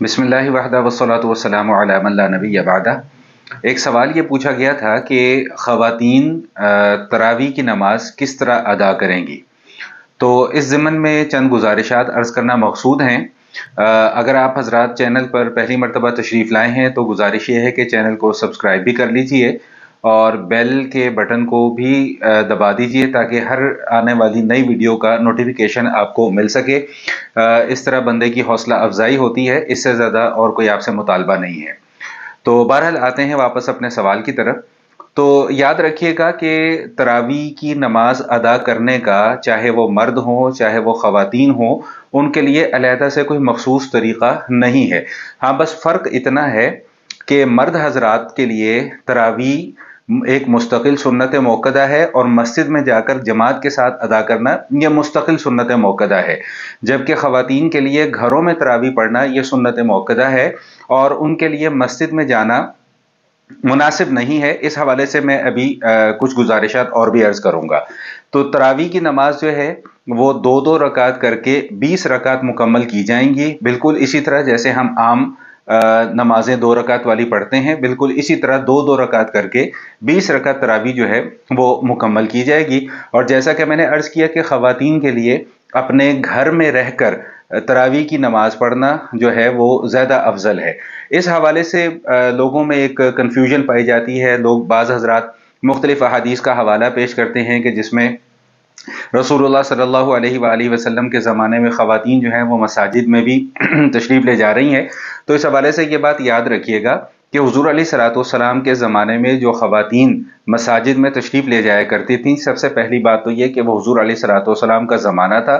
बिस्मिल्लाहि वहदा वस्सलातु वस्सलामु अला मन ला नबिय्य बअदा। एक सवाल ये पूछा गया था कि ख़वातीन तरावी की नमाज किस तरह अदा करेंगी। तो इस ज़िम्न में चंद गुजारिशात अर्ज़ करना मकसूद हैं। अगर आप हज़रात चैनल पर पहली मरतबा तशरीफ़ लाए हैं तो गुजारिश ये है कि चैनल को सब्सक्राइब भी कर लीजिए और बेल के बटन को भी दबा दीजिए ताकि हर आने वाली नई वीडियो का नोटिफिकेशन आपको मिल सके। इस तरह बंदे की हौसला अफजाई होती है, इससे ज़्यादा और कोई आपसे मुतालबा नहीं है। तो बहरहाल आते हैं वापस अपने सवाल की तरफ। तो याद रखिएगा कि तरावी की नमाज अदा करने का, चाहे वो मर्द हो चाहे वो ख़वातीन हो, उनके लिए अलहदा से कोई मखसूस तरीक़ा नहीं है। हाँ, बस फ़र्क इतना है कि मर्द हज़रात के लिए तरावी एक मुस्तकिल सुन्नत मौक़दा है और मस्जिद में जाकर जमात के साथ अदा करना यह मुस्तकिल सुन्नत मौक़दा है, जबकि ख़वातीन के लिए घरों में तरावी पढ़ना यह सुन्नत मौक़दा है और उनके लिए मस्जिद में जाना मुनासिब नहीं है। इस हवाले से मैं अभी कुछ गुजारिशात और भी अर्ज़ करूँगा। तो तरावी की नमाज जो है वो 2-2 रकात करके 20 रकात मुकम्मल की जाएंगी, बिल्कुल इसी तरह जैसे हम आम नमाजें 2 रकात वाली पढ़ते हैं, बिल्कुल इसी तरह 2-2 रकात करके 20 रकात तरावी जो है वो मुकम्मल की जाएगी। और जैसा कि मैंने अर्ज़ किया कि ख़वातीन के लिए अपने घर में रहकर तरावी की नमाज पढ़ना जो है वो ज़्यादा अफजल है। इस हवाले से लोगों में एक कन्फ्यूजन पाई जाती है। लोग बाज़ हज़रात मुख्तलिफ़ अहादीस का हवाला पेश करते हैं कि जिसमें रसूलुल्लाह सल्लल्लाहु अलैहि वसल्लम के ज़माने में ख़वातीन जो हैं वो मसाजिद में भी तशरीफ़ ले जा रही हैं। तो इस हवाले से ये बात याद रखिएगा कि हुज़ूर अलैहिस्सलातु वस्सलाम के ज़माने में जो ख़वातीन मसाजिद में तशरीफ़ ले जाया करती थीं, सबसे पहली बात तो ये कि वो हुज़ूर अलैहिस्सलातु वस्सलाम का ज़माना था,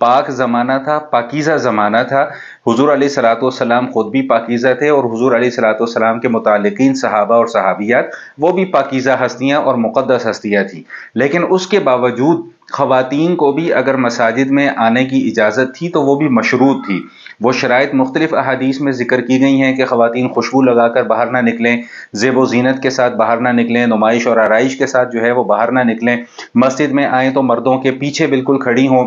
पाक ज़माना था, पाकीज़ा ज़माना था। हुज़ूर अलैहिस्सलातु वस्सलाम ख़ुद भी पाकीज़ा थे और हुज़ूर अलैहिस्सलातु वस्सलाम के मुताल्लिक़ीन सहाबा और सहाबियात वो भी पाकीज़ा हस्तियाँ और मुक़द्दस हस्तियाँ थीं। लेकिन उसके बावजूद ख़वातीन को भी अगर मसाजिद में आने की इजाज़त थी तो वो भी मशरूत थी। वो शराइत मुख्तलिफ़ अहादीस में ज़िक्र की गई हैं कि ख़वातीन खुशबू लगाकर बाहर ना निकलें, ज़ेब व ज़ीनत के साथ बाहर ना निकलें, नुमाइश और आराइश के साथ जो है वो बाहर ना निकलें, मस्जिद में आएँ तो मर्दों के पीछे बिल्कुल खड़ी हों,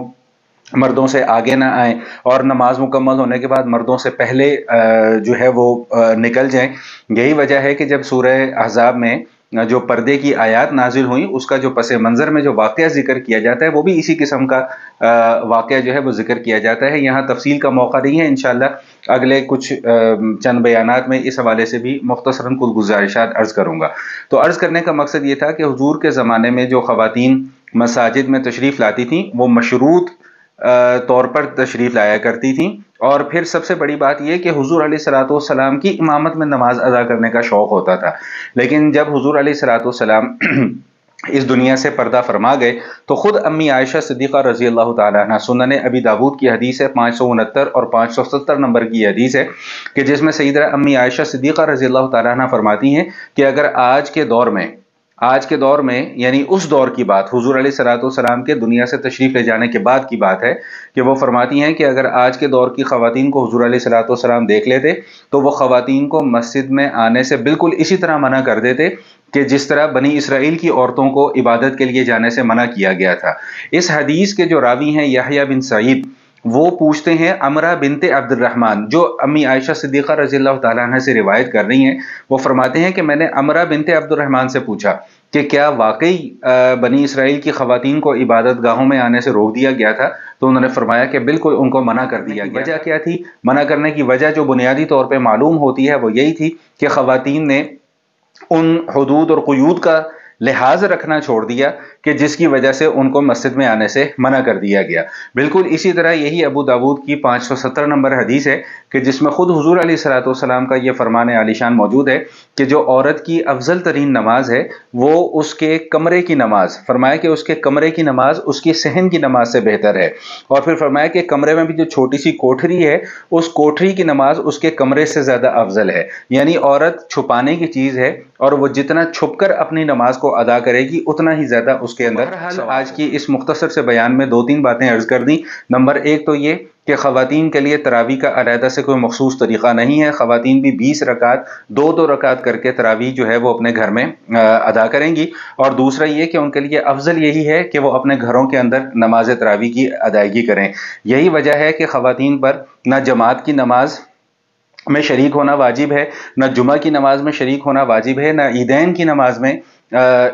मर्दों से आगे ना आएँ और नमाज मुकम्मल होने के बाद मर्दों से पहले जो है वो निकल जाएँ। यही वजह है कि जब सूरह अहज़ाब में जो पर्दे की आयत नाजिल हुई, उसका जो पस मंज़र में जो वाक़या ज़िक्र किया जाता है वो भी इसी किस्म का वाक़या जो है वो ज़िक्र किया जाता है। यहाँ तफ़सील का मौका नहीं है, इंशाअल्लाह अगले कुछ चंद बयानात में इस हवाले से भी मुख्तसरन कुछ गुज़ारिशात अर्ज़ करूँगा। तो अर्ज़ करने का मकसद ये था कि हुज़ूर के ज़माने में जो ख़वातीन मसाजिद में तशरीफ़ लाती थीं वो मशरूत तौर पर तशरीफ़ लाया करती थीं। और फिर सबसे बड़ी बात यह कि हुज़ूर अलैहिस्सलातु वस्सलाम की इमामत में नमाज अदा करने का शौक़ होता था। लेकिन जब हुज़ूर अलैहिस्सलातु वस्सलाम इस दुनिया से पर्दा फरमा गए तो खुद अम्मी आयशा सिद्दीक़ा रज़ी अल्लाह ताला अन्हा, सुनन अबी दाऊद की हदीस है 569 और 570 नंबर की हदीस है कि जिसमें सैयदा अम्मी आयशा सिद्दीक़ा रज़ी अल्लाह ताला अन्हा फरमाती हैं कि अगर आज के दौर में यानी उस दौर की बात, हुज़ूर अलैहिस्सलातु वस्सलाम के दुनिया से तशरीफ़ ले जाने के बाद की बात है कि वो फरमाती हैं कि अगर आज के दौर की ख़वातीन को हुज़ूर अलैहिस्सलातु वस्सलाम देख लेते तो वो ख़वातीन को मस्जिद में आने से बिल्कुल इसी तरह मना कर देते कि जिस तरह बनी इसराइल की औरतों को इबादत के लिए जाने से मना किया गया था। इस हदीस के जो रावी हैं यहया बिन सईद, वो पूछते हैं अमरा बिनते अब्दुर्रहमान, जो अम्मी आयशा सिद्दीक़ा रज़ी अल्लाह ताला अन्हा से रिवायत कर रही हैं, वो फरमाते हैं कि मैंने अमरा बिनते अब्दुर्रहमान से पूछा कि क्या वाकई बनी इसराइल की ख़वातीन को इबादत गाहों में आने से रोक दिया गया था? तो उन्होंने फरमाया कि बिल्कुल उनको मना कर दिया गया। वजह क्या थी? मना करने की वजह जो बुनियादी तौर पर मालूम होती है वो यही थी कि ख़वातीन ने उन हुदूद और क़ुयूद का लिहाज रखना छोड़ दिया कि जिसकी वजह से उनको मस्जिद में आने से मना कर दिया गया। बिल्कुल इसी तरह यही अबू दाऊद की 570 नंबर हदीस है कि जिसमें खुद हुज़ूर अलैहिस्सलातु वस्सलाम का ये फरमान आलीशान मौजूद है कि जो औरत की अफजल तरीन नमाज है वो उसके कमरे की नमाज, फरमाया कि उसके कमरे की नमाज उसकी सहन की नमाज से बेहतर है। और फिर फरमाया कि कमरे में भी जो छोटी सी कोठरी है उस कोठरी की नमाज उसके कमरे से ज़्यादा अफजल है। यानी औरत छुपाने की चीज़ है और वो जितना छुपकर अपनी नमाज को अदा करेगी उतना ही ज़्यादा उसके अंदर। आज की इस मुख्तसर से बयान में 2-3 बातें अर्ज कर दी। नंबर 1 तो ये कि ख़वातीन के लिए तरावी का अलहदा से कोई मखसूस तरीक़ा नहीं है। ख़वातीन भी 20 रकात 2-2 रकात करके तरावी जो है वो अपने घर में अदा करेंगी। और दूसरा ये कि उनके लिए अफजल यही है कि वो अपने घरों के अंदर नमाज तरावी की अदायगी करें। यही वजह है कि ख़वातीन पर ना जमात की नमाज میں شریک ہونا واجب ہے، نہ جمعہ کی نماز میں شریک ہونا واجب ہے، نہ عیدین کی نماز میں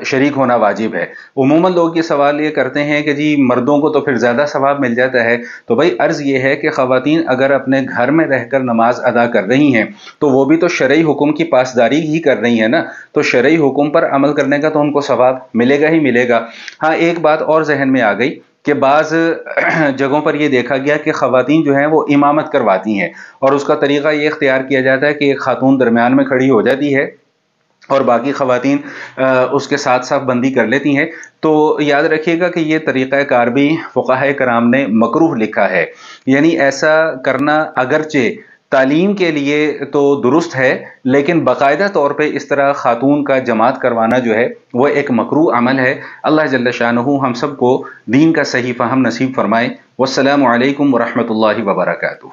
شریک ہونا واجب ہے۔ عموماً لوگ یہ سوال یہ کرتے ہیں کہ جی مردوں کو تو پھر زیادہ ثواب مل جاتا ہے، تو بھائی عرض یہ ہے کہ خواتین اگر اپنے گھر میں رہ کر نماز ادا کر رہی ہیں تو وہ بھی تو شرعی حکم کی پاسداری ہی کر رہی ہیں نا، تو شرعی حکم پر عمل کرنے کا تو ان کو ثواب ملے گا ہی ملے گا۔ ہاں ایک بات اور ذہن میں آ گئی کہ بعض جگہوں پر یہ دیکھا گیا کہ خواتین جو ہیں وہ امامت کرواتی ہیں، اور اس کا طریقہ یہ اختیار کیا جاتا ہے کہ ایک خاتون درمیان میں کھڑی ہو جاتی ہے اور باقی خواتین اس کے ساتھ ساتھ بندی کر لیتی ہیں۔ تو یاد رکھیے گا کہ یہ طریقہ کار بھی فقہائے کرام نے مکروہ لکھا ہے، یعنی ایسا کرنا اگرچہ تعلیم کے لیے تو درست ہے، لیکن باقاعدہ طور پہ اس طرح خاتون کا جماعت کروانا جو ہے وہ ایک مکروہ عمل ہے۔ اللہ جل شانہ ہم سب کو دین کا صحیح فہم نصیب فرمائے۔ والسلام علیکم ورحمۃ اللہ وبرکاتہ۔